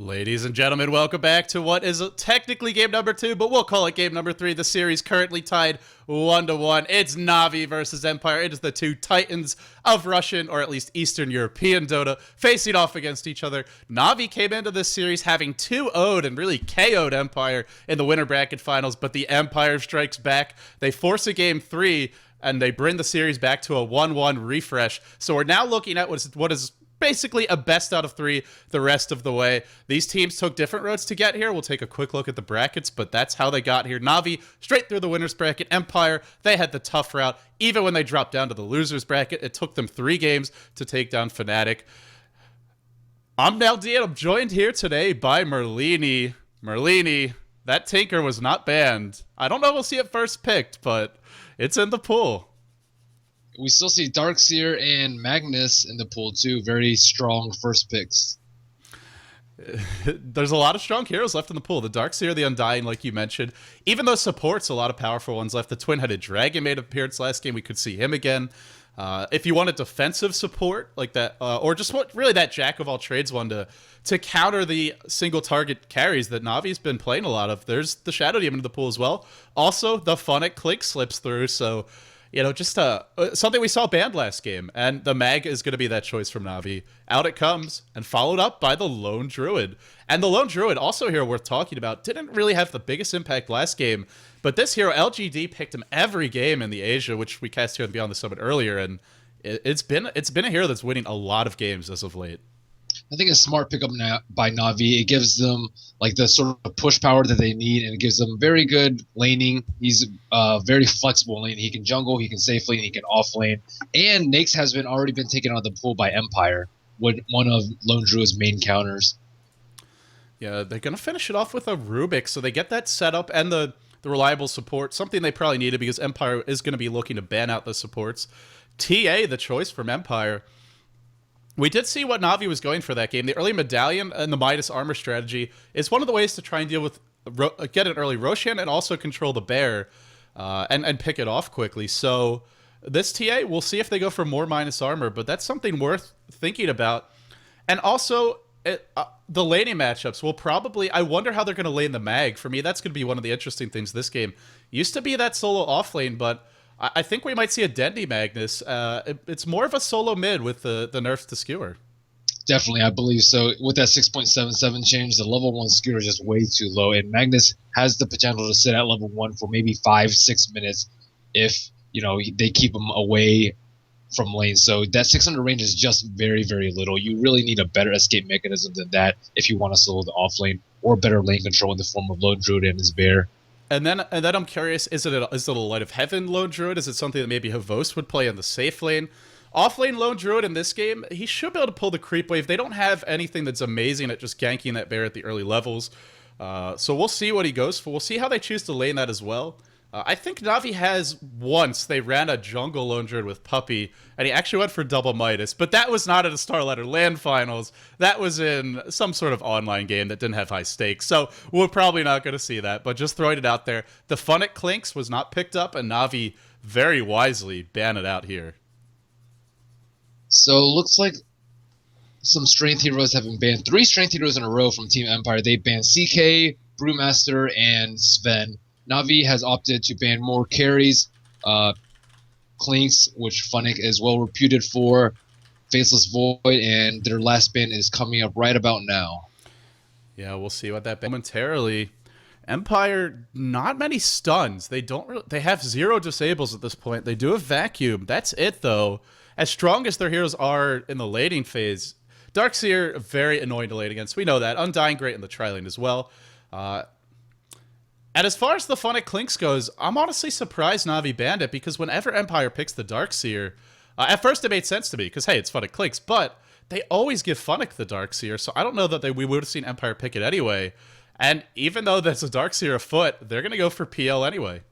Ladies and gentlemen, welcome back to what is technically game number 2, but we'll call it game number 3. The series currently tied 1-1. It's Navi versus Empire. It is the two titans of Russian, or at least Eastern European Dota, facing off against each other. Navi came into this series having 2-0'd and really KO'd Empire in the winner bracket finals, but the Empire strikes back. They force a game 3, and they bring the series back to a 1-1 refresh. So we're now looking at what is basically a best out of 3 the rest of the way. These teams took different roads to get here. We'll take a quick look at the brackets, but that's how they got here. Navi, straight through the winner's bracket. Empire, they had the tough route. Even when they dropped down to the loser's bracket, it took them 3 games to take down Fnatic. I'm ldDOTA, and I'm joined here today by Merlini. Merlini, that Tinker was not banned. I don't know if we'll see it first picked, but it's in the pool. We still see Darkseer and Magnus in the pool too. Very strong first picks. There's a lot of strong heroes left in the pool. The Darkseer, the Undying, like you mentioned. Even though supports, a lot of powerful ones left. The Twin-Headed Dragon made an appearance last game. We could see him again. If you wanted defensive support like that, or just really that jack of all trades one to counter the single target carries that Navi's been playing a lot of, there's the Shadow Demon in the pool as well. Also, the Funnic Click slips through, so you know, just something we saw banned last game, and the Mag is going to be that choice from Navi. Out it comes, and followed up by the Lone Druid. And the Lone Druid, also a hero worth talking about, didn't really have the biggest impact last game, but this hero, ldD, picked him every game in the Asia, which we cast here on Beyond the Summit earlier, and it's been a hero that's winning a lot of games as of late. I think a smart pickup by Navi. It gives them like the sort of push power that they need, and it gives them very good laning. He's very flexible lane. He can jungle, he can safe lane, he can off lane. And Nyx has already been taken out of the pool by Empire, with one of Lone Druid's main counters. Yeah, they're going to finish it off with a Rubik, so they get that setup and the reliable support, something they probably needed because Empire is going to be looking to ban out the supports. TA, the choice from Empire. We did see what Navi was going for that game. The early Medallion and the Midas armor strategy is one of the ways to try and deal with, get an early Roshan and also control the bear and pick it off quickly. So this TA, we'll see if they go for more minus armor, but that's something worth thinking about. And also, the laning matchups will probably, I wonder how they're going to lane the Mag. For me, that's going to be one of the interesting things this game. Used to be that solo off lane, but I think we might see a Dendi Magnus. It's more of a solo mid with the nerfs to Skewer. Definitely, I believe so. With that 6.77 change, the level 1 Skewer is just way too low, and Magnus has the potential to sit at level 1 for maybe 5-6 minutes if, you know, they keep him away from lane. So that 600 range is just very, very little. You really need a better escape mechanism than that if you want to solo the off lane, or better lane control in the form of Lone Druid and his bear. And then I'm curious, is it a Light of Heaven Lone Druid? Is it something that maybe Havost would play in the safe lane? Off-lane Lone Druid in this game, he should be able to pull the creep wave. They don't have anything that's amazing at just ganking that bear at the early levels. So we'll see what he goes for. We'll see how they choose to lane that as well. I think Navi has once, they ran a jungle Lone Druid with Puppey, and he actually went for double Midas, but that was not at a Starladder land finals. That was in some sort of online game that didn't have high stakes, so we're probably not going to see that, but just throwing it out there. The Funnic Clinks was not picked up, and Navi very wisely banned it out here. So looks like some strength heroes have been banned. 3 strength heroes in a row from Team Empire. They banned CK, Brewmaster, and Sven. Navi has opted to ban more carries, Clinks, which Funnic is well reputed for, Faceless Void, and their last ban is coming up right about now. Yeah, we'll see what that ban momentarily. Empire, not many stuns. They have 0 disables at this point. They do have Vacuum. That's it, though. As strong as their heroes are in the laning phase, Darkseer, very annoying to lane against. We know that. Undying, great in the tri-lane as well. And as far as the Funnic Clinks goes, I'm honestly surprised Navi banned it, because whenever Empire picks the Darkseer, at first it made sense to me, because hey, it's Funnic Clinks, but they always give Funnic the Darkseer, so I don't know that we would have seen Empire pick it anyway. And even though there's a Darkseer afoot, they're going to go for PL anyway.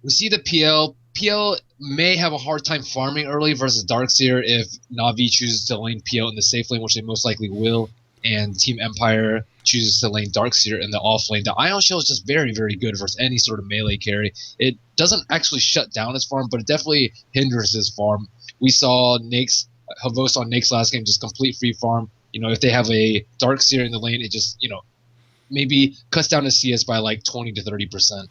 We see the PL. PL may have a hard time farming early versus Darkseer if Navi chooses to lane PL in the safe lane, which they most likely will, and Team Empire chooses to lane Darkseer in the off lane. The Ion Shell is just very, very good versus any sort of melee carry. It doesn't actually shut down his farm, but it definitely hinders his farm. We saw Nyx, Havost on Nyx last game, just complete free farm. if they have a Darkseer in the lane, it just, maybe cuts down the CS by like 20 to 30%.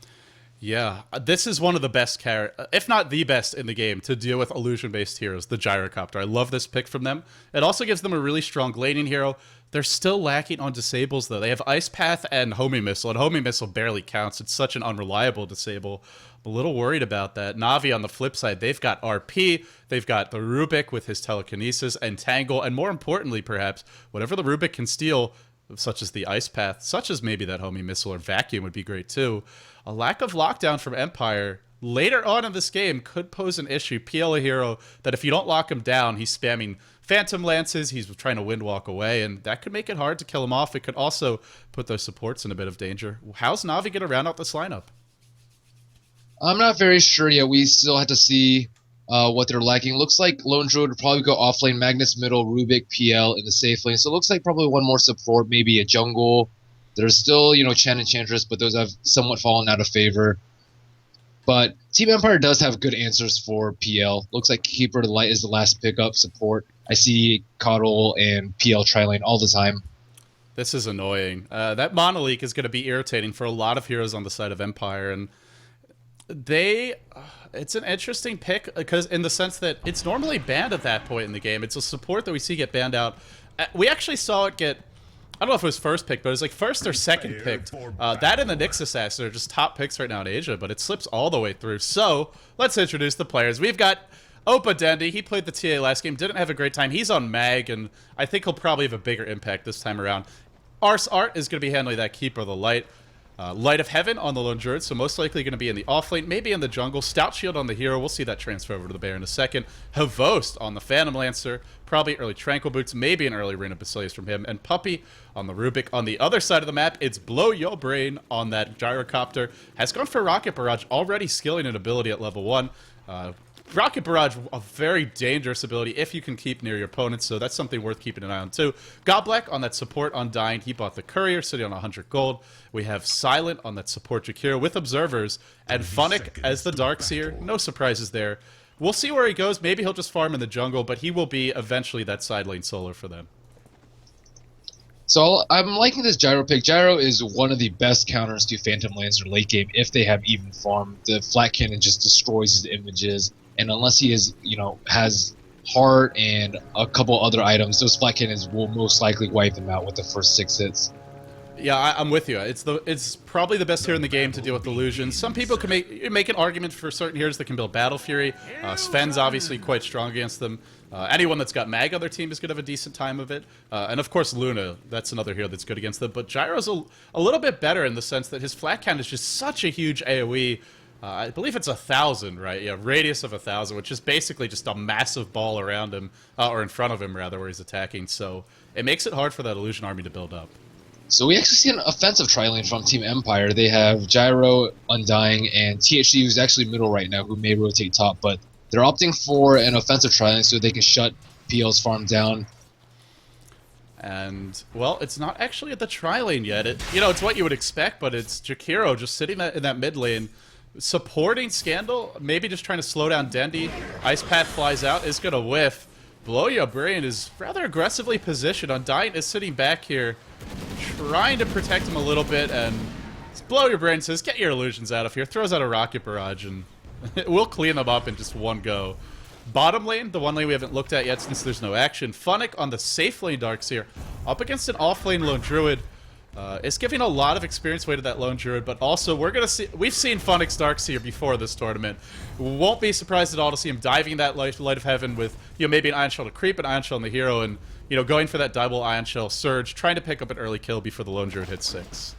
Yeah, this is one of the best if not the best in the game to deal with illusion-based heroes, the Gyrocopter. I love this pick from them. It also gives them a really strong laning hero. They're still lacking on disables, though. They have Ice Path and Homing Missile, and Homing Missile barely counts. It's such an unreliable disable. I'm a little worried about that. Na'Vi, on the flip side, they've got RP, they've got the Rubik with his telekinesis, and Tangle, and more importantly, perhaps, whatever the Rubik can steal, such as the Ice Path, such as maybe that Homing Missile or Vacuum would be great, too. A lack of lockdown from Empire later on in this game could pose an issue. PL, a hero that if you don't lock him down, he's spamming Phantom Lances, he's trying to Windwalk away, and that could make it hard to kill him off. It could also put those supports in a bit of danger. How's Na'Vi going to round out this lineup? I'm not very sure yet. We still have to see what they're lacking. Looks like Lone Druid would probably go off lane, Magnus middle, Rubik, PL in the safe lane. So it looks like probably one more support, maybe a jungle. There's still, Chen and Chantress, but those have somewhat fallen out of favor. But Team Empire does have good answers for PL. Looks like Keeper to Light is the last pickup support. I see Coddle and PL tri-lane all the time. This is annoying. That Monoleak is going to be irritating for a lot of heroes on the side of Empire, and it's an interesting pick because in the sense that it's normally banned at that point in the game. It's a support that we see get banned out. We actually saw it get, I don't know if it was first pick, but it was like first or second picked. That and the Nyx Assassin are just top picks right now in Asia, but it slips all the way through. So let's introduce the players. We've got Opa Dendi. He played the TA last game, didn't have a great time. He's on Mag, and I think he'll probably have a bigger impact this time around. Arsart is going to be handling that Keeper of the Light. Light of Heaven on the Lone Druid, so most likely going to be in the offlane, maybe in the jungle. Stout Shield on the hero, we'll see that transfer over to the Bear in a second. Havost on the Phantom Lancer, probably early Tranquil Boots, maybe an early Reign of Basilius from him. And Puppey on the Rubik. On the other side of the map, it's Blow Your Brain on that Gyrocopter. Has gone for Rocket Barrage, already skilling an ability at level 1. Rocket Barrage, a very dangerous ability if you can keep near your opponents, so that's something worth keeping an eye on too. Godblack on that support Undying, he bought the Courier, sitting on 100 gold. We have Silent on that support Jakiro with Observers, and Funnick as the Darkseer. No surprises there. We'll see where he goes. Maybe he'll just farm in the jungle, but he will be eventually that side lane solo for them. So I'm liking this Gyro pick. Gyro is one of the best counters to Phantom Lancer late game if they have even farm. The Flat Cannon just destroys his images. And unless he is, has Heart and a couple other items, those Flat Cannons will most likely wipe them out with the first 6 hits. Yeah, I'm with you. It's probably the best hero in the game to deal with illusions. Some people can make an argument for certain heroes that can build Battle Fury. Sven's obviously quite strong against them. Anyone that's got Mag on their team is going to have a decent time of it. And of course Luna, that's another hero that's good against them. But Gyro's a little bit better in the sense that his Flat Cannon is just such a huge AoE. I believe it's 1,000, right? Yeah, radius of 1,000, which is basically just a massive ball around him, or in front of him, rather, where he's attacking. So it makes it hard for that illusion army to build up. So we actually see an offensive tri-lane from Team Empire. They have Gyro, Undying, and THC, who's actually middle right now, who may rotate top, but they're opting for an offensive tri-lane so they can shut PL's farm down. And, well, it's not actually at the tri-lane yet. It's what you would expect, but it's Jakiro just sitting in that mid lane, supporting Scandal, maybe just trying to slow down Dendi. Ice Path flies out, is going to whiff. Blow Your Brain is rather aggressively positioned. Undying is sitting back here, trying to protect him a little bit, and Blow Your Brain says, get your illusions out of here, throws out a Rocket Barrage, and we'll clean them up in just one go. Bottom lane, the one lane we haven't looked at yet since there's no action. Funnick on the safe lane Darkseer, up against an off lane Lone Druid. It's giving a lot of experience weight to that Lone Druid, but also we've seen Funnick's Darkseer before this tournament. Won't be surprised at all to see him diving that Light of Heaven with maybe an Ion Shell to creep, an Ion Shell on the hero, and going for that double Ion Shell surge, trying to pick up an early kill before the Lone Druid hits 6.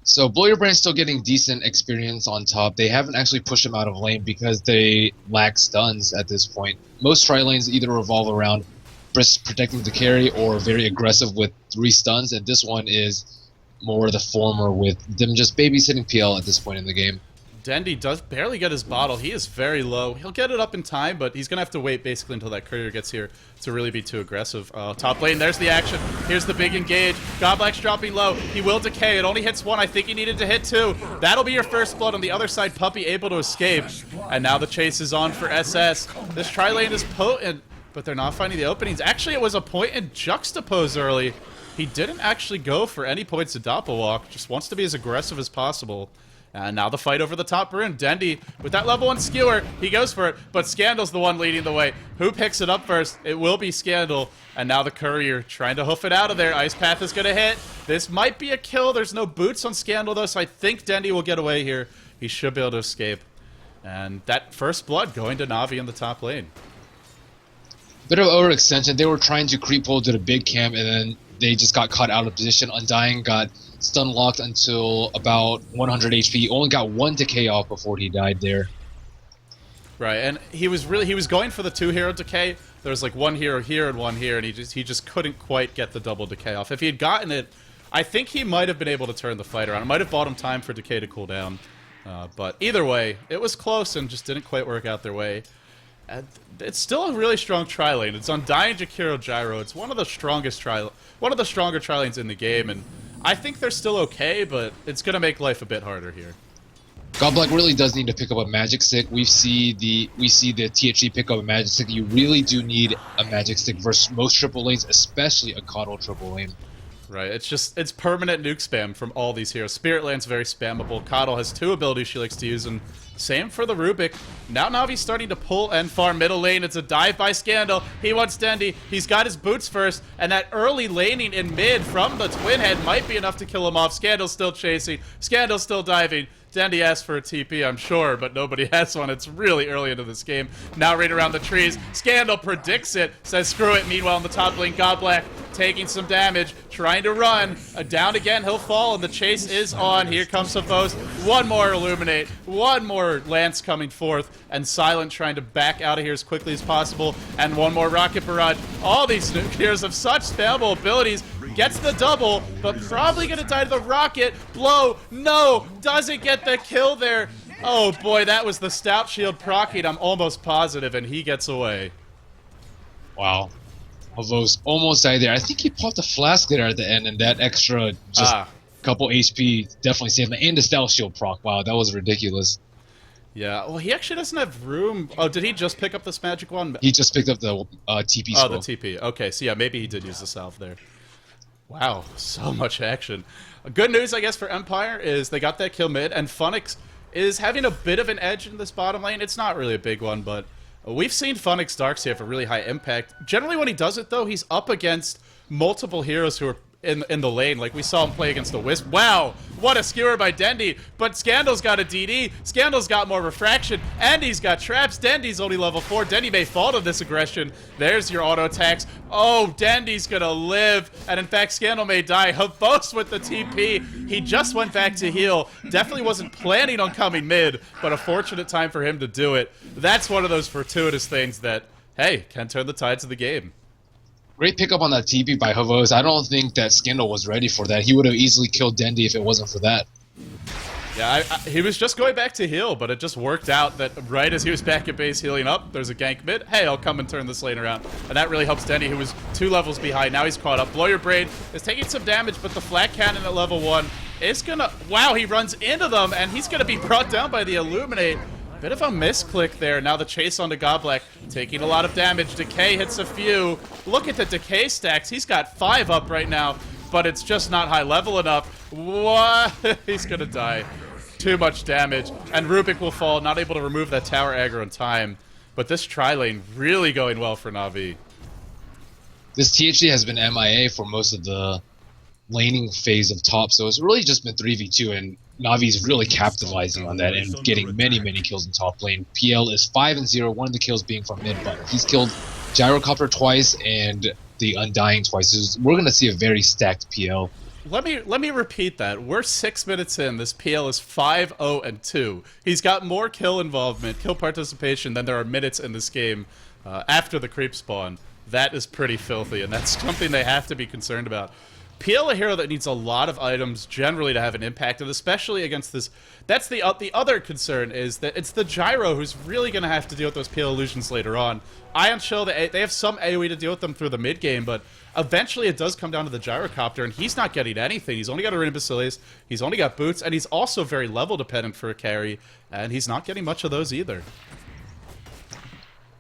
So Blow Your Brain's still getting decent experience on top. They haven't actually pushed him out of lane because they lack stuns at this point. Most tri-lanes either revolve around protecting the carry or very aggressive with 3 stuns, and this one is more the former with them just babysitting PL at this point in the game. Dendi does barely get his bottle. He is very low. He'll get it up in time, but he's going to have to wait basically until that courier gets here to really be too aggressive. Top lane, there's the action. Here's the big engage. Godblack's dropping low. He will decay. It only hits 1. I think he needed to hit 2. That'll be your first blood. On the other side, Puppey able to escape. And now the chase is on for SS. This tri-lane is potent. but they're not finding the openings. Actually, it was a point in juxtapose early. He didn't actually go for any points to doppelwalk, just wants to be as aggressive as possible. And now the fight over the top rune. Dendi, with that level 1 skewer, he goes for it, but Scandal's the one leading the way. Who picks it up first? It will be Scandal. And now the Courier trying to hoof it out of there. Ice Path is going to hit. This might be a kill. There's no boots on Scandal, though, so I think Dendi will get away here. He should be able to escape. And that first blood going to Na'Vi in the top lane. Bit of overextension. They were trying to creep hold to the big camp, and then they just got caught out of position. Undying got stun locked until about 100 HP. Only got 1 decay off before he died there. Right, and he was going for the 2-hero decay. There was like 1 hero here and 1 here, and he just couldn't quite get the double decay off. If he had gotten it, I think he might have been able to turn the fight around. It might have bought him time for decay to cool down. But either way, it was close and just didn't quite work out their way. And it's still a really strong tri lane. It's Undying, Jakiro, Gyro. It's one of the stronger tri lanes in the game, and I think they're still okay, but it's gonna make life a bit harder here. Godblack really does need to pick up a magic stick. We see the THC pick up a magic stick. You really do need a magic stick versus most triple lanes, especially a Coddle triple lane. Right, it's permanent nuke spam from all these heroes. Spirit Land's very spammable. Coddle has 2 abilities she likes to use, and same for the Rubik. Now Navi's starting to pull and farm middle lane. It's a dive by Scandal. He wants Dendi. He's got his boots first, and that early laning in mid from the Twin Head might be enough to kill him off. Scandal's still chasing. Scandal's still diving. Dendi asked for a TP, I'm sure, but nobody has one. It's really early into this game. Now right around the trees. Scandal predicts it, says screw it. Meanwhile, in the top lane, Godblack taking some damage, trying to run. Down again, he'll fall, and the chase is on. Here comes Savos. 1 more Illuminate. 1 more Lance coming forth, and Silent trying to back out of here as quickly as possible. And 1 more Rocket Barrage. All these heroes have such spammable abilities. Gets the double, but probably gonna die to the rocket. Blow, no, doesn't get the kill there. Oh boy, that was the Stout Shield proccing, I'm almost positive, and he gets away. Wow. Alvo's almost died there. I think he popped a flask there at the end, and that extra just couple HP definitely saved him. And the Stout Shield proc, wow, that was ridiculous. Yeah, well, he actually doesn't have room. Oh, did he just pick up this magic one? He just picked up the TP spell. Oh, the TP, okay, so yeah, maybe he did use the salve there. Wow, so much action. Good news, I guess, for Empire is they got that kill mid, and Funix is having a bit of an edge in this bottom lane. It's not really a big one, but we've seen Funix Darkseid have a really high impact. Generally, when he does it, though, he's up against multiple heroes who are in the lane. Like, we saw him play against the Wisp. Wow, what a skewer by Dendi. But Scandal's got a DD. Scandal's got more refraction. And he's got traps. Dendi's only level 4. Dendi may fall to this aggression. There's your auto attacks. Oh, Dendi's gonna live. And in fact, Scandal may die. Havos with the TP. He just went back to heal. Definitely wasn't planning on coming mid, but a fortunate time for him to do it. That's one of those fortuitous things that, hey, can turn the tides of the game. Great pickup on that TP by Havos. I don't think that Scandal was ready for that. He would have easily killed Dendi if it wasn't for that. Yeah, he was just going back to heal, but it just worked out that right as he was back at base healing up, there's a gank mid. Hey, I'll come and turn this lane around. And that really helps Dendi, who was 2 levels behind. Now he's caught up. Blow Your Brain is taking some damage, but the flat cannon at level 1 is gonna... Wow, he runs into them, and he's gonna be brought down by the Illuminate. Bit of a misclick there. Now the chase onto Godblack, taking a lot of damage. Decay hits a few. Look at the decay stacks. He's got 5 up right now, but it's just not high level enough. What? He's gonna die. Too much damage. And Rubik will fall, not able to remove that tower aggro in time. But this tri-lane really going well for Na'Vi. This THC has been MIA for most of the laning phase of top, so it's really just been 3v2, and Navi's really capitalizing on that and getting many kills in top lane. PL is 5-0, one of the kills being from mid, but he's killed Gyrocopter twice and the Undying twice. So we're going to see a very stacked PL. Let me repeat that. We're 6 minutes in. This PL is 5-0-2. He's got more kill involvement, kill participation than there are minutes in this game after the creep spawn. That is pretty filthy, and that's something they have to be concerned about. PL, a hero that needs a lot of items generally to have an impact, and especially against this. That's the other concern, is that it's the Gyro who's really going to have to deal with those PL illusions later on. Ion Chill, they have some AoE to deal with them through the mid game, but eventually it does come down to the Gyrocopter, and he's not getting anything. He's only got a Ring of Basilius, he's only got boots, and he's also very level dependent for a carry, and he's not getting much of those either.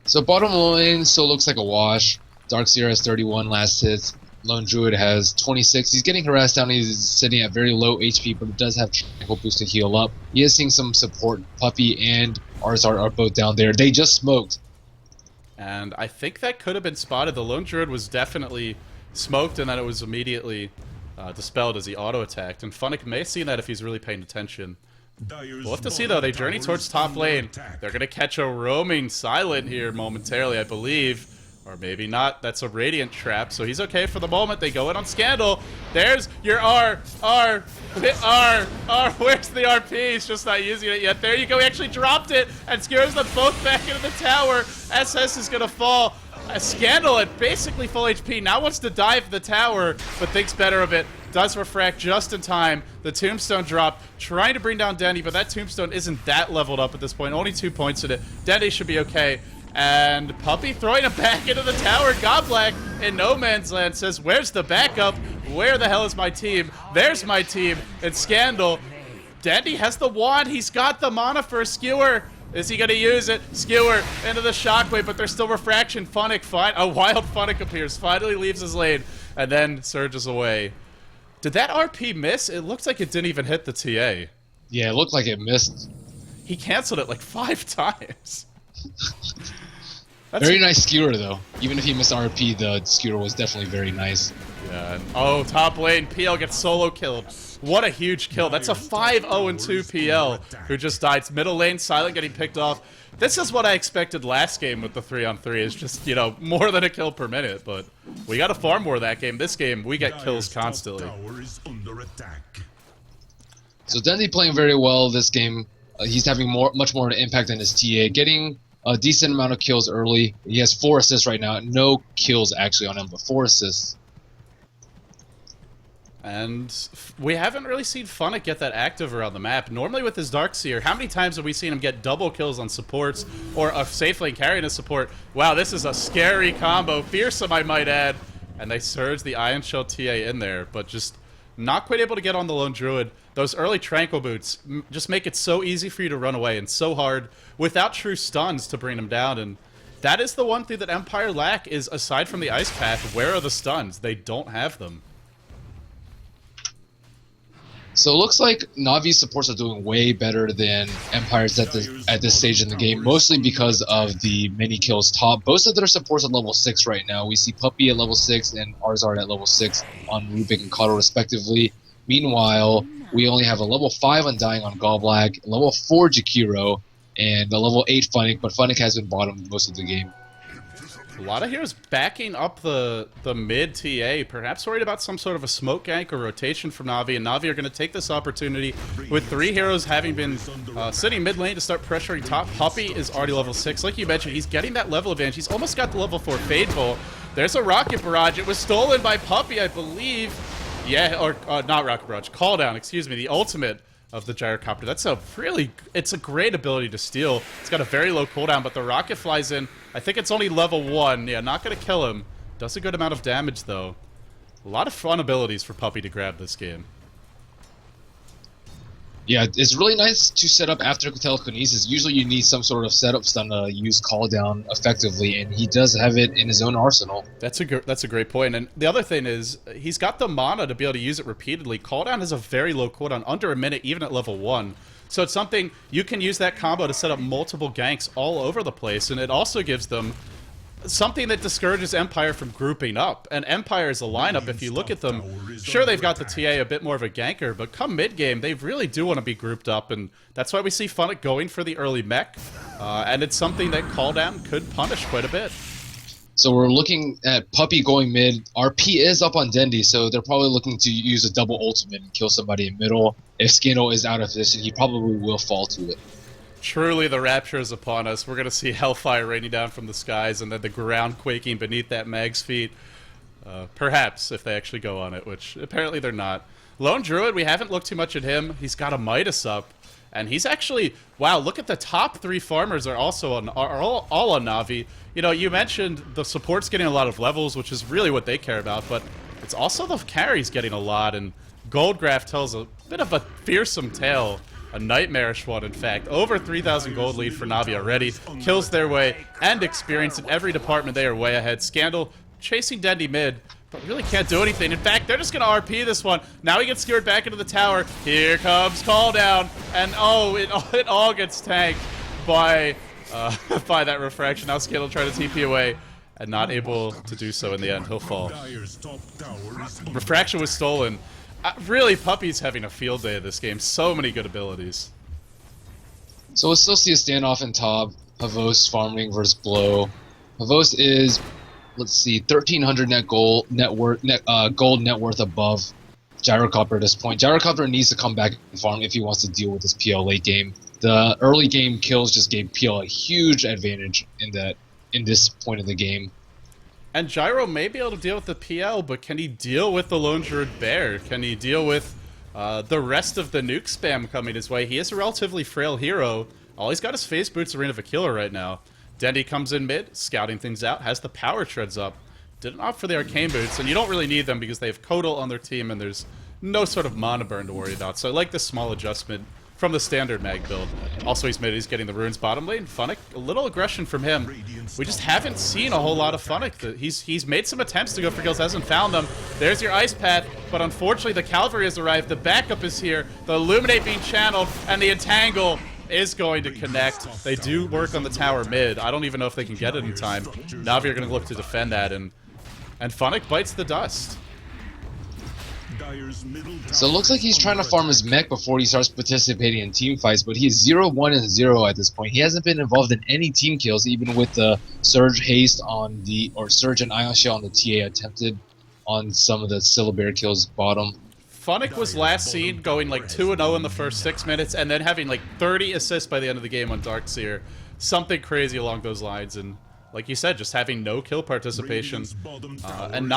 So bottom lane still looks like a wash. Darkseer has 31 last hits. Lone Druid has 26. He's getting harassed down. He's sitting at very low HP, but it does have Tranquil Boost to heal up. He is seeing some support. Puppey and arsart are both down there. They just smoked. And I think that could have been spotted. The Lone Druid was definitely smoked, and then it was immediately dispelled as he auto-attacked. And Funnick may see that if he's really paying attention. We'll have to see, though. They journey towards top lane. They're going to catch a roaming Silent here momentarily, I believe. Or maybe not. That's a Radiant trap, so he's okay for the moment. They go in on Scandal. There's your R. Where's the RP? He's just not using it yet. There you go. He actually dropped it and skewers them both back into the tower. SS is going to fall. Scandal at basically full HP. Now wants to dive the tower, but thinks better of it. Does refract just in time. The Tombstone drop, trying to bring down dendi, but that Tombstone isn't that leveled up at this point. Only 2 points in it. dendi should be okay. And Puppey throwing him back into the tower. Godblack in no man's land says, where's the backup? Where the hell is my team? There's my team. It's Scandal. dendi has the wand. He's got the mana for a skewer. Is he going to use it? Skewer into the shockwave, but there's still refraction. Funnick, a wild Funnick appears, finally leaves his lane, and then surges away. Did that RP miss? It looks like it didn't even hit the TA. Yeah, it looked like it missed. He canceled it like 5 times. Very nice skewer, though. Even if he missed RP, the skewer was definitely very nice. Yeah. Oh, top lane. PL gets solo killed. What a huge kill. That's a 5-0-2 PL who just died. Middle lane, Silent getting picked off. This is what I expected last game with the 3-on-3. Is just, you know, more than a kill per minute. But we got to farm more that game. This game, we get kills constantly. So dendi playing very well this game. He's having much more of an impact than his TA. Getting a decent amount of kills early. He has 4 assists right now. No kills actually on him, but 4 assists. And we haven't really seen Funnick get that active around the map. Normally with his Darkseer, how many times have we seen him get double kills on supports or a safe lane carrying a support? Wow, this is a scary combo. Fearsome, I might add. And they surge the Ion Shell TA in there, but just not quite able to get on the Lone Druid. Those early Tranquil Boots just make it so easy for you to run away and so hard without true stuns to bring him down. And that is the one thing that Empire lack is, aside from the Ice Path, where are the stuns? They don't have them. So it looks like Navi's supports are doing way better than Empire's at this stage in the game, mostly because of the many kills top. Most of their supports are level 6 right now. We see Puppey at level 6 and arsart at level 6 on Rubik and Kato respectively. Meanwhile, we only have a level 5 Undying on Godblack, level 4 Jakiro, and a level 8 Funnick, but Funnick has been bottom most of the game. A lot of heroes backing up the mid TA, perhaps worried about some sort of a smoke gank or rotation from Navi, and Navi are going to take this opportunity with 3 heroes having been sitting mid lane to start pressuring top. Puppey is already level 6. Like you mentioned, he's getting that level advantage. He's almost got the level 4 Fadeful. There's a Rocket Barrage. It was stolen by Puppey, I believe. Yeah, or not Rocket Barrage. Call down, excuse me, the ultimate of the Gyrocopter. That's a really, it's a great ability to steal. It's got a very low cooldown, but the rocket flies in. I think it's only level 1. Yeah, not going to kill him. Does a good amount of damage, though. A lot of fun abilities for Puppey to grab this game. Yeah, it's really nice to set up after telekinesis. Usually you need some sort of setup stun to use call down effectively, and he does have it in his own arsenal. That's a great point. And the other thing is, he's got the mana to be able to use it repeatedly. Call down has a very low cooldown, under a minute, even at level 1. So it's something, you can use that combo to set up multiple ganks all over the place, and it also gives them something that discourages Empire from grouping up. And Empire is a lineup, if you look at them, sure, they've got the TA a bit more of a ganker, but come mid-game, they really do want to be grouped up, and that's why we see Funnick going for the early mech, and it's something that Call Down could punish quite a bit. So we're looking at Puppey going mid. RP is up on dendi, so they're probably looking to use a double ultimate and kill somebody in middle. If Scandal is out of position, he probably will fall to it. Truly, the rapture is upon us. We're going to see hellfire raining down from the skies and then the ground quaking beneath that mag's feet. Perhaps, if they actually go on it, which apparently they're not. Lone Druid, we haven't looked too much at him. He's got a Midas up, and he's actually... Wow, look at the top 3 farmers are also on, all on Navi. You know, you mentioned the support's getting a lot of levels, which is really what they care about, but it's also the carries getting a lot, and Goldgraph tells a bit of a fearsome tale. A nightmarish one, in fact. Over 3,000 gold lead for Na'Vi already. Kills their way and experience in every department. They are way ahead. Scandal chasing Dendi mid, but really can't do anything. In fact, they're just going to RP this one. Now he gets skewered back into the tower. Here comes Call Down. And oh, it all gets tanked by by that refraction. Now Scandal trying to TP away and not able to do so in the end. He'll fall. Refraction was stolen. Really, Puppey's having a field day of this game. So many good abilities. So we'll still see a standoff in top. Havos farming versus Blow. Havos is, let's see, 1,300 gold net worth above Gyrocopter at this point. Gyrocopter needs to come back and farm if he wants to deal with this PL late game. The early game kills just gave PL a huge advantage in this point of the game. And Gyro may be able to deal with the PL, but can he deal with the Lone Druid Bear? Can he deal with the rest of the nuke spam coming his way? He is a relatively frail hero. All he's got is Phase Boots, Arena of a Killer right now. Dendi comes in mid, scouting things out, has the power treads up. Didn't opt for the Arcane Boots, and you don't really need them because they have Kodal on their team and there's no sort of mana burn to worry about. So I like this small adjustment from the standard mag build. Also, he's getting the runes bottom lane. Funnick, a little aggression from him. We just haven't seen a whole lot of Funnick. He's made some attempts to go for kills, hasn't found them. There's your Ice Path, but unfortunately the Cavalry has arrived. The backup is here. The Illuminate being channeled, and the Entangle is going to connect. They do work on the tower mid. I don't even know if they can get it in time. Na'Vi are going to look to defend that, and Funnick bites the dust. So it looks like he's trying to farm his mech before he starts participating in team fights, but he's 0-1 and 0 at this point. He hasn't been involved in any team kills, even with the Surge Haste on the, or Surge and Ion Shell on the TA attempted on some of the Syllabear kills bottom. Funnick was last seen going like 2-0 in the first 6 minutes and then having like 30 assists by the end of the game on Darkseer. Something crazy along those lines, and like you said, just having no kill participation, and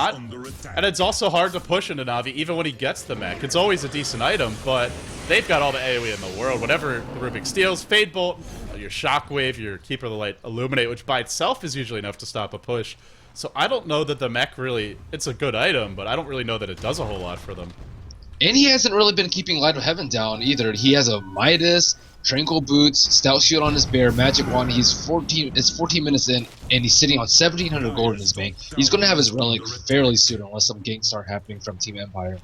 it's also hard to push into Na'Vi even when he gets the mech. It's always a decent item, but they've got all the AoE in the world. Whatever the Rubik steals, Fade Bolt, your Shockwave, your Keeper of the Light, Illuminate, which by itself is usually enough to stop a push. So I don't know that the mech really, it's a good item, but I don't really know that it does a whole lot for them. And he hasn't really been keeping Light of Heaven down either. He has a Midas, Tranquil Boots, Stout Shield on his Bear, Magic Wand. It's 14 minutes in, and he's sitting on 1,700 gold in his bank. He's going to have his Relic fairly soon unless some ganks start happening from Team Empire.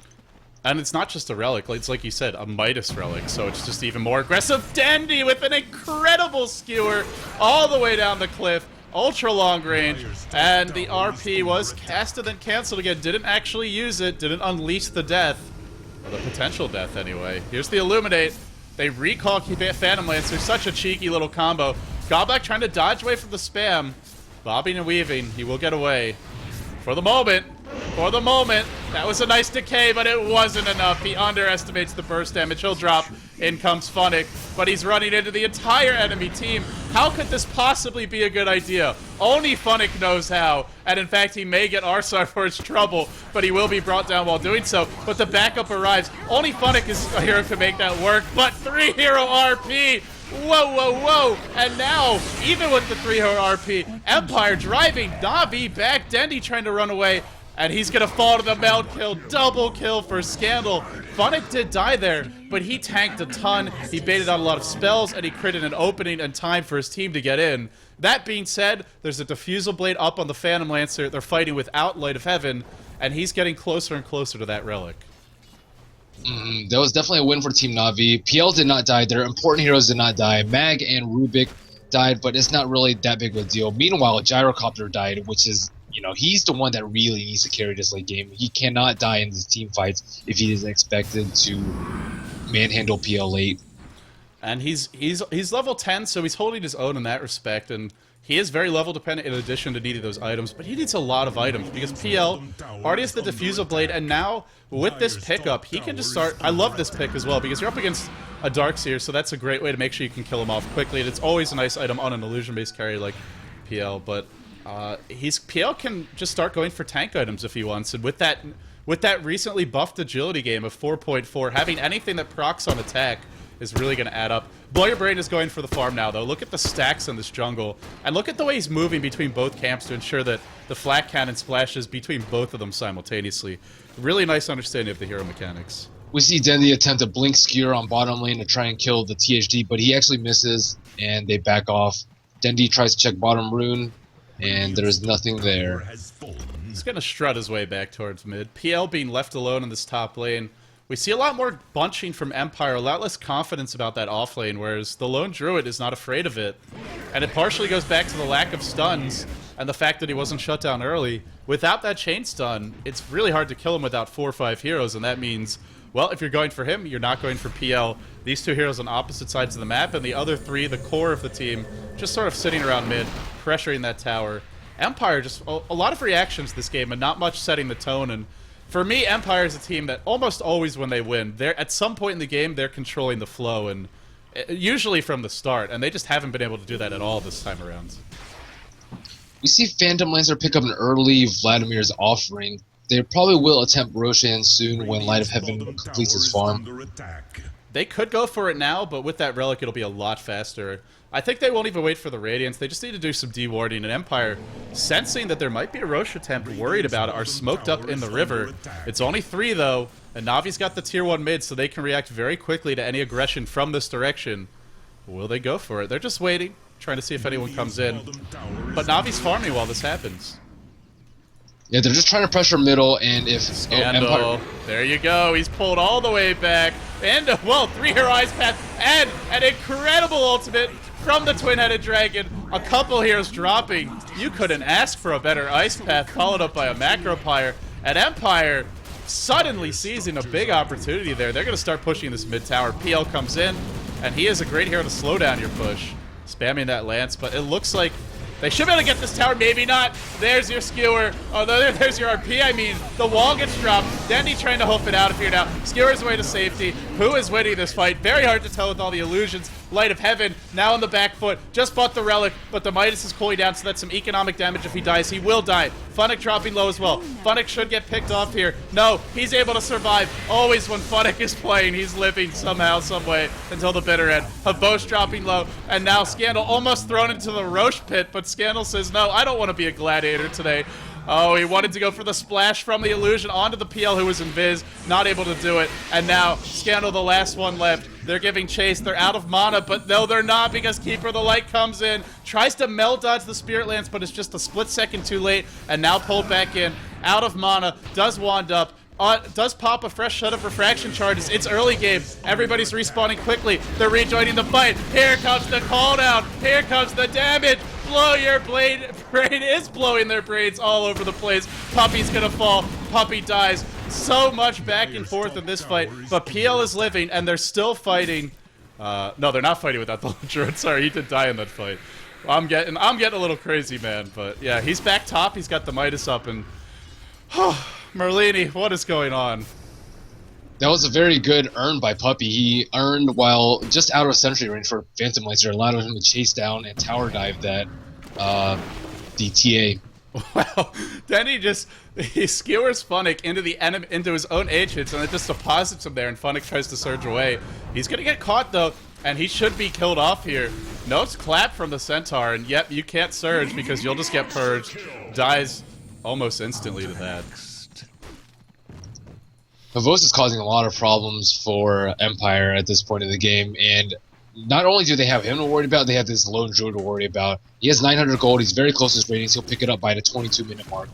And it's not just a Relic, it's like you said, a Midas Relic, so it's just even more aggressive. Dendi with an incredible skewer all the way down the cliff. Ultra long range, and the RP was casted and canceled again. Didn't actually use it, didn't unleash the death. Or the potential death, anyway. Here's the Illuminate. They recall Phantom Lancer. Such a cheeky little combo. Godback trying to dodge away from the spam. Bobbing and weaving. He will get away. For the moment. For the moment. That was a nice decay, but it wasn't enough. He underestimates the burst damage. He'll drop. In comes Funnick. But he's running into the entire enemy team. How could this possibly be a good idea? Only Funnick knows how. And in fact, he may get arsart for his trouble, but he will be brought down while doing so. But the backup arrives. Only Funnick is a hero to make that work, but 3-hero RP! Whoa, whoa, whoa! And now, even with the 3-hero RP, Empire driving Na'Vi back. Dendi trying to run away, and he's gonna fall to the meld kill. Double kill for Scandal. Funnick did die there, but he tanked a ton. He baited out a lot of spells, and he critted an opening and time for his team to get in. That being said, there's a Diffusal Blade up on the Phantom Lancer. They're fighting without Light of Heaven, and he's getting closer and closer to that Relic. That was definitely a win for Team Na'Vi. PL did not die. Their important heroes did not die. Mag and Rubik died, but it's not really that big of a deal. Meanwhile, Gyrocopter died, which is, you know, he's the one that really needs to carry this late game. He cannot die in these team fights if he is expected to manhandle PL late. And he's level 10, so he's holding his own in that respect, and he is very level dependent in addition to needing those items, but he needs a lot of items because PL already has the Diffusal Blade, and now with this pickup, he can just start. I love this pick as well because you're up against a Darkseer, so that's a great way to make sure you can kill him off quickly, and it's always a nice item on an illusion-based carry like PL, but PL can just start going for tank items if he wants, and with that recently buffed agility game of 4.4, having anything that procs on attack is really going to add up. Blow Your Brain is going for the farm now, though. Look at the stacks in this jungle, and look at the way he's moving between both camps to ensure that the flat cannon splashes between both of them simultaneously. Really nice understanding of the hero mechanics. We see Dendi attempt to blink Skewer on bottom lane to try and kill the THD, but he actually misses, and they back off. Dendi tries to check bottom rune, and there's nothing there. He's going to strut his way back towards mid. PL being left alone in this top lane. We see a lot more bunching from Empire, a lot less confidence about that off lane, whereas the lone druid is not afraid of it. And it partially goes back to the lack of stuns and the fact that he wasn't shut down early. Without that chain stun, it's really hard to kill him without 4 or 5 heroes, and that means, well, if you're going for him, you're not going for PL. These 2 heroes on opposite sides of the map, and the other 3, the core of the team, just sort of sitting around mid, pressuring that tower. Empire, just a lot of reactions this game, and not much setting the tone. And for me, Empire is a team that almost always when they win, they're at some point in the game, they're controlling the flow, and usually from the start, and they just haven't been able to do that at all this time around. We see Phantom Lancer pick up an early Vladimir's offering. They probably will attempt Roshan soon when Light of Heaven completes his farm. They could go for it now, but with that relic, it'll be a lot faster. I think they won't even wait for the Radiance. They just need to do some dewarding. And Empire, sensing that there might be a Roche attempt, worried about it, are smoked up in the river. It's only 3, though, and Navi's got the tier 1 mid, so they can react very quickly to any aggression from this direction. Will they go for it? They're just waiting, trying to see if anyone comes in. But Navi's farming while this happens. Yeah, they're just trying to pressure middle, and if Scandal, there you go. He's pulled all the way back. And, well, 3-hero ice path, and an incredible ultimate from the twin-headed dragon. A couple heroes dropping. You couldn't ask for a better ice path, followed up by a macro pyre. And Empire suddenly seizing a big opportunity there. They're going to start pushing this mid tower. PL comes in, and he is a great hero to slow down your push. Spamming that lance, but it looks like they should be able to get this tower, maybe not. There's your skewer. Oh, there's your RP, I mean. The wall gets dropped. Dendi trying to hoof it out of here now. Skewer's way to safety. Who is winning this fight? Very hard to tell with all the illusions. Light of Heaven now on the back foot. Just bought the relic, but the Midas is cooling down, so that's some economic damage if he dies. He will die. Funnick dropping low as well. Funnick should get picked off here. No, he's able to survive. Always when Funnick is playing, he's living somehow, some way until the bitter end. Havos dropping low, and now Scandal almost thrown into the Roche pit, but Scandal says, no, I don't want to be a gladiator today. Oh, he wanted to go for the splash from the illusion onto the PL who was in Viz, not able to do it. And now, Scandal, the last one left. They're giving chase. They're out of mana, but no, they're not, because Keeper of the Light comes in, tries to meld dodge the Spirit Lance, but it's just a split second too late, and now pulled back in. Out of mana, does wand up. Does pop a fresh set of refraction charges. It's early game. Everybody's respawning quickly. They're rejoining the fight. Here comes the call down. Here comes the damage. Blow your brain is blowing their brains all over the place. Puppey's gonna fall. Puppey dies. So much back and forth in this fight, but PL is living, and they're still fighting. No, they're not fighting without the druid. Sorry, he did die in that fight. I'm getting a little crazy, man. But yeah, he's back top. He's got the Midas up, and Merlini, what is going on? That was a very good earn by Puppey. He earned while just out of sentry range for Phantom Lancer, allowed him to chase down and tower dive that the TA. Wow, then he skewers Funnick into his own H hits, and it just deposits him there, and Funnick tries to surge away. He's gonna get caught though, and he should be killed off here. Notes clap from the Centaur, and yep, you can't surge because you'll just get purged. Dies almost instantly to that. Havos is causing a lot of problems for Empire at this point in the game, and not only do they have him to worry about, they have this lone druid to worry about. He has 900 gold, he's very close to his ratings, he'll pick it up by the 22-minute mark.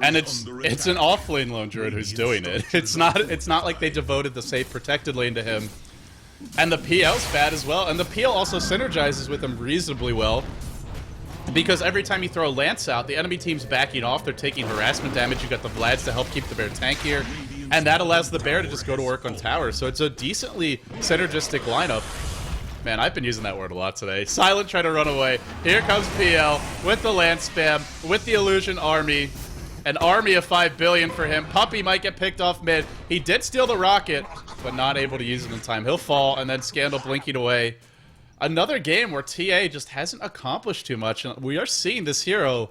And it's an off-lane lone druid who's doing it. It's not like they devoted the safe protected lane to him. And the PL's bad as well, and the PL also synergizes with him reasonably well. Because every time you throw a lance out, the enemy team's backing off, they're taking harassment damage, you got the Vlads to help keep the bear tankier, and that allows the bear to just go to work on tower, so it's a decently synergistic lineup. Man, I've been using that word a lot today. Silent trying to run away. Here comes PL with the lance spam, with the illusion army. An army of 5 billion for him. Puppey might get picked off mid. He did steal the rocket, but not able to use it in time. He'll fall, and then Scandal blinking away. Another game where TA just hasn't accomplished too much, and we are seeing this hero,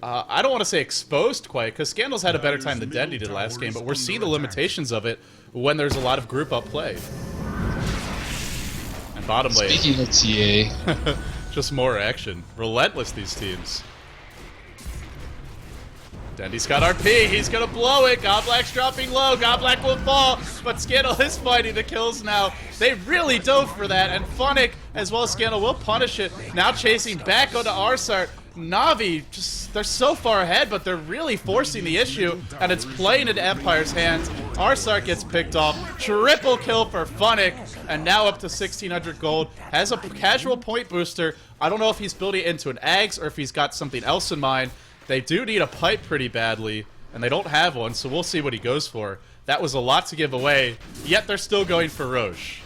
I don't want to say exposed quite, because Scandal's had a better time than Dendi did last game, but we're seeing the limitations of it when there's a lot of group up play. And bottom lane. Speaking of TA, just more action. Relentless, these teams. Dendi's got RP, he's gonna blow it, Godblack's dropping low, Godblack will fall, but Scandal is finding the kills now. They really dove for that, and Funnick, as well as Scandal, will punish it. Now chasing back onto Arsart. Na'Vi, just, they're so far ahead, but they're really forcing the issue, and it's playing into Empire's hands. Arsart gets picked off, triple kill for Funnick, and now up to 1,600 gold. Has a casual point booster. I don't know if he's building it into an Ags or if he's got something else in mind. They do need a pipe pretty badly, and they don't have one, so we'll see what he goes for. That was a lot to give away, yet they're still going for Roche.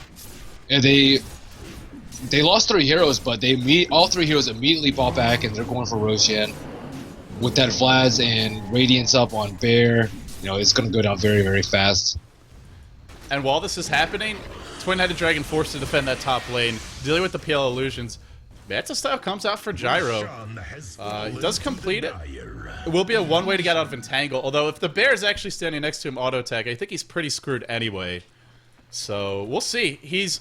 And they lost 3 heroes, but all 3 heroes immediately bought back, and they're going for Roshan. With that Vlad's and Radiance up on Bear, you know, it's going to go down very, very fast. And while this is happening, Twin-Headed Dragon forced to defend that top lane, dealing with the PL illusions. Manta style comes out for Gyro. He does complete it. It will be a one way to get out of Entangle, although if the Bear is actually standing next to him auto-tag, I think he's pretty screwed anyway. So we'll see. He's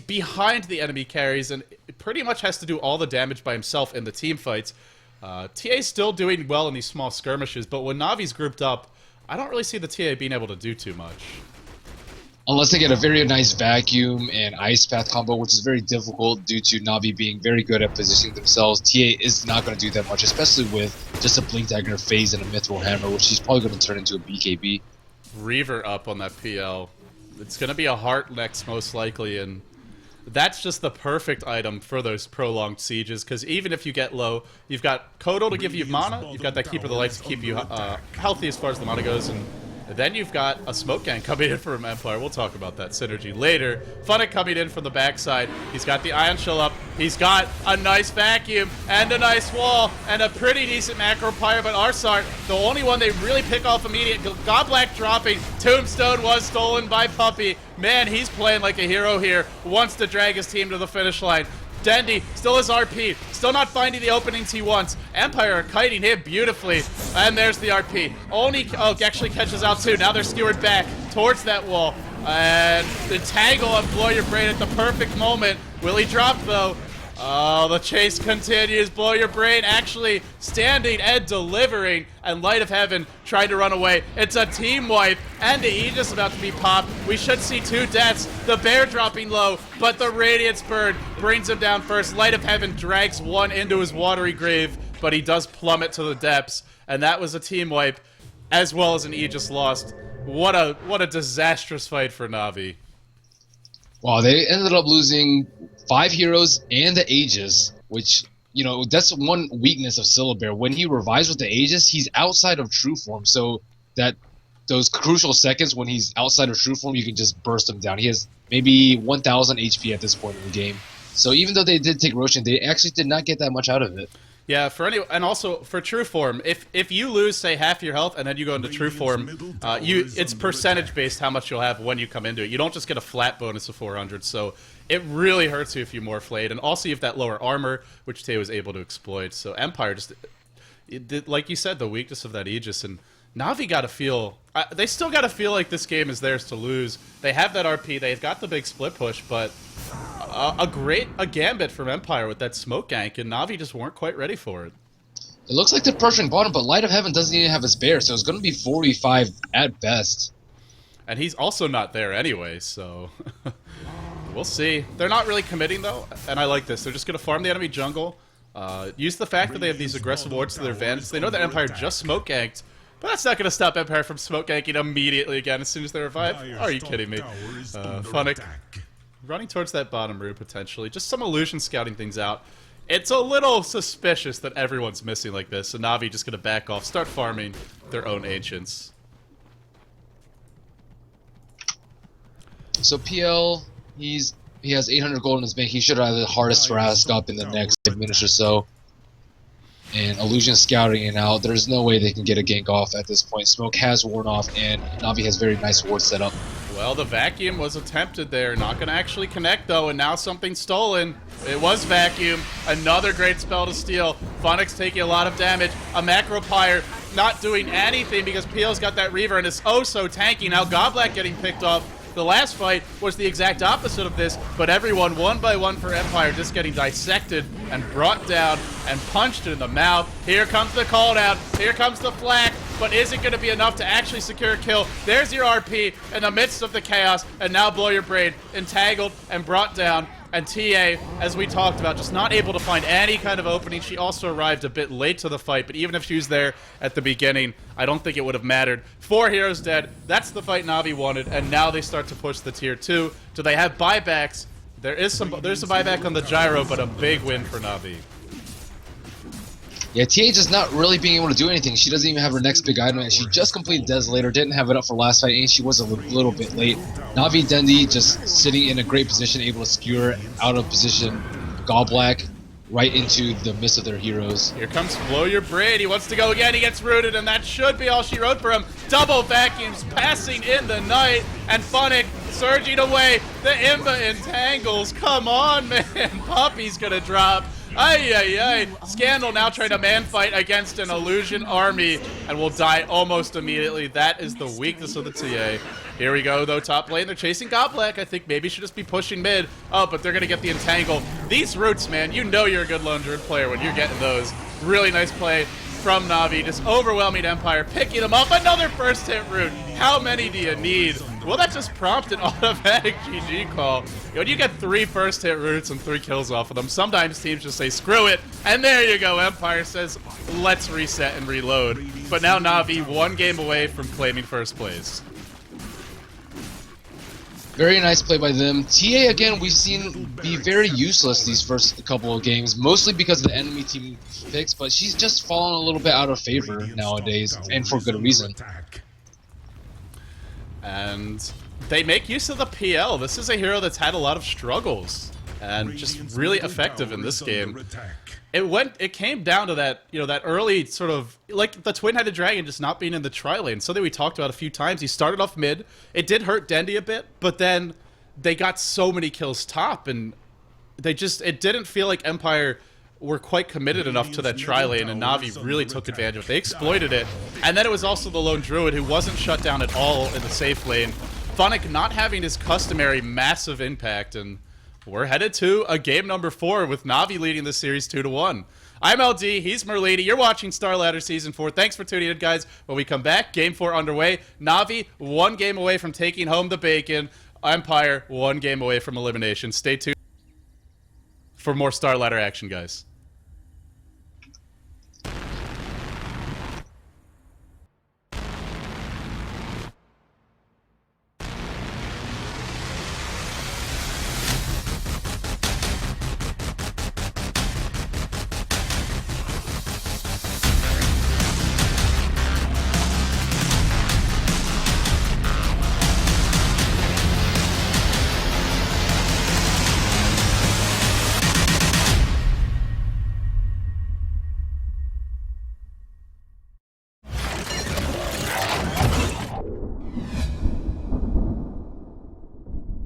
behind the enemy carries and pretty much has to do all the damage by himself in the team fights. TA's still doing well in these small skirmishes, but when Navi's grouped up, I don't really see the TA being able to do too much. Unless they get a very nice vacuum and ice path combo, which is very difficult due to Na'Vi being very good at positioning themselves. TA is not going to do that much, especially with just a Blink Dagger phase and a Mithril Hammer, which he's probably going to turn into a BKB. Reaver up on that PL. It's going to be a Heart next, most likely, and that's just the perfect item for those prolonged sieges, because even if you get low, you've got Kodal to give you mana, you've got that Keeper of the Lights to keep you healthy as far as the mana goes, and then you've got a smoke gang coming in from Empire. We'll talk about that synergy later. Funnick coming in from the backside. He's got the Ion Shell up. He's got a nice vacuum and a nice wall and a pretty decent macro pyre, but Arsart, the only one they really pick off immediate. Godblack dropping. Tombstone was stolen by Puppey. Man, he's playing like a hero here. Wants to drag his team to the finish line. Dendi still has RP, still not finding the openings he wants. Empire are kiting him beautifully, and there's the RP. Actually catches out too. Now they're skewered back towards that wall, and the tangle of Blow Your Brain at the perfect moment. Will he drop though? Oh, the chase continues. Blow Your Brain actually standing and delivering, and Light of Heaven trying to run away. It's a team wipe, and the Aegis about to be popped. We should see 2 deaths. The Bear dropping low, but the Radiance Bird brings him down first. Light of Heaven drags one into his watery grave, but he does plummet to the depths, and that was a team wipe, as well as an Aegis lost. What a disastrous fight for Na'Vi. Wow, they ended up losing 5 heroes and the Aegis, which, you know, that's one weakness of Syllabear. When he revives with the Aegis, he's outside of true form, so that those crucial seconds when he's outside of true form, you can just burst him down. He has maybe 1,000 HP at this point in the game. So even though they did take Roshan, they actually did not get that much out of it. Yeah, and also for true form, if you lose, say, half your health and then you go into true form, it's percentage based how much you'll have when you come into it. You don't just get a flat bonus of 400, so it really hurts you if you morphlate. And also you have that lower armor, which Tay was able to exploit. So Empire just, like you said, the weakness of that Aegis, and Na'Vi got to feel, they still got to feel like this game is theirs to lose. They have that RP, they've got the big split push, but a gambit from Empire with that smoke gank, and Na'Vi just weren't quite ready for it. It looks like they're pressuring bottom, but Light of Heaven doesn't even have his Bear, so it's going to be 45 at best. And he's also not there anyway, so we'll see. They're not really committing, though, and I like this. They're just going to farm the enemy jungle, use the fact that they have these aggressive wards to their advantage. They know that Empire just smoke ganked, but that's not going to stop Empire from smoke ganking immediately again as soon as they revive. Are you kidding me? Funnick running towards that bottom room, potentially. Just some illusion scouting things out. It's a little suspicious that everyone's missing like this, so Na'Vi just going to back off, start farming their own Ancients. So PL, he has 800 gold in his bank. He should have the hardest Rask up in the next 5 minutes or so. And Illusion scouting it out. There's no way they can get a gank off at this point. Smoke has worn off, and Na'Vi has very nice ward set up. Well, the vacuum was attempted there. Not going to actually connect, though, and now something's stolen. It was vacuum. Another great spell to steal. Funnick's taking a lot of damage. A macro pyre not doing anything because PL's got that Reaver, and it's oh so tanky. Now Godblack getting picked off. The last fight was the exact opposite of this, but everyone one by one for Empire just getting dissected and brought down and punched in the mouth. Here comes the call down. Here comes the flak, but is it going to be enough to actually secure a kill? There's your RP in the midst of the chaos, and now Blow Your Brain entangled and brought down. And TA, as we talked about, just not able to find any kind of opening. She also arrived a bit late to the fight, but even if she was there at the beginning, I don't think it would have mattered. 4 heroes dead. That's the fight Na'Vi wanted, and now they start to push the tier 2. Do they have buybacks? There's a buyback on the gyro, but a big win for Na'Vi. Yeah, TA just not really being able to do anything. She doesn't even have her next big item, and she just completed Desolator, didn't have it up for last fight, and she was a little bit late. Na'Vi Dendi just sitting in a great position, able to skewer out of position Goblack right into the midst of their heroes. Here comes Blow Your Brain. He wants to go again. He gets rooted, and that should be all she wrote for him. Double vacuums passing in the night, and Funnick surging away. The Imba entangles. Come on, man. Puppey's gonna drop. Ay, ay, ay. Scandal now trying to man fight against an illusion army and will die almost immediately. That is the weakness of the TA. Here we go, though, top lane. They're chasing Goblack. I think maybe should just be pushing mid. Oh, but they're going to get the entangle. These roots, man, you know you're a good lone druid player when you're getting those. Really nice play from Na'Vi, just overwhelming Empire, picking them up. Another first hit root. How many do you need? Well, that just prompted an automatic GG call. When you get 3 first hit roots and 3 kills off of them, sometimes teams just say, screw it. And there you go. Empire says, let's reset and reload. But now Na'Vi 1 game away from claiming first place. Very nice play by them. TA, again, we've seen be very useless these first couple of games, mostly because of the enemy team picks, but she's just fallen a little bit out of favor nowadays, and for good reason. And they make use of the PL. This is a hero that's had a lot of struggles and just really effective in this game. It came down to that, you know, that early sort of, like the twin-headed dragon just not being in the tri-lane. Something we talked about a few times. He started off mid. It did hurt Dendi a bit, but then they got so many kills top, and it didn't feel like Empire were quite committed enough to that tri-lane, and Na'Vi really took advantage of it. They exploited it, and then it was also the lone druid who wasn't shut down at all in the safe lane. Funnick not having his customary massive impact, and we're headed to a game number 4 with Na'Vi leading this series 2-1. I'm LD, he's Merlini, you're watching Starladder Season 4. Thanks for tuning in, guys. When we come back, Game 4 underway. Na'Vi 1 game away from taking home the bacon. Empire 1 game away from elimination. Stay tuned for more Starladder action, guys.